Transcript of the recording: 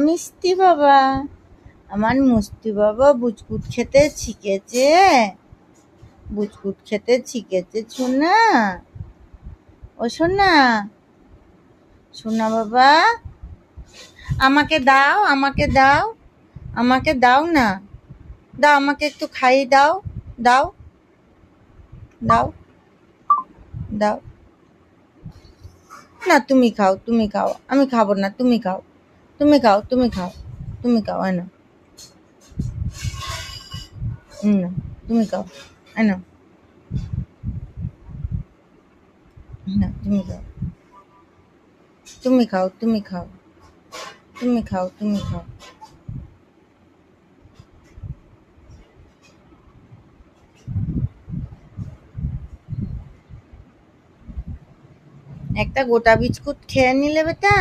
মিষ্টি বাবা, আমার মুস্তি বাবা বুচকুট খেতে শিখেছে, বুচকুট খেতে শিখেছে সোনা। ও সোনা, সোনা বাবা, আমাকে দাও, আমাকে দাও, আমাকে দাও না, দাও আমাকে একটু খাইয়ে দাও, দাও দাও দাও। না তুমি খাও, তুমি খাও, আমি খাবো না, তুমি খাও, তুমি খাও, তুমি খাও, তুমি খাও, না না, তুমি খাও, না না, তুমি খাও, তুমি খাও, তুমি খাও, তুমি খাও, তুমি খাও। একটা গোটা বিস্কুট খেয়ে নিলে বেটা।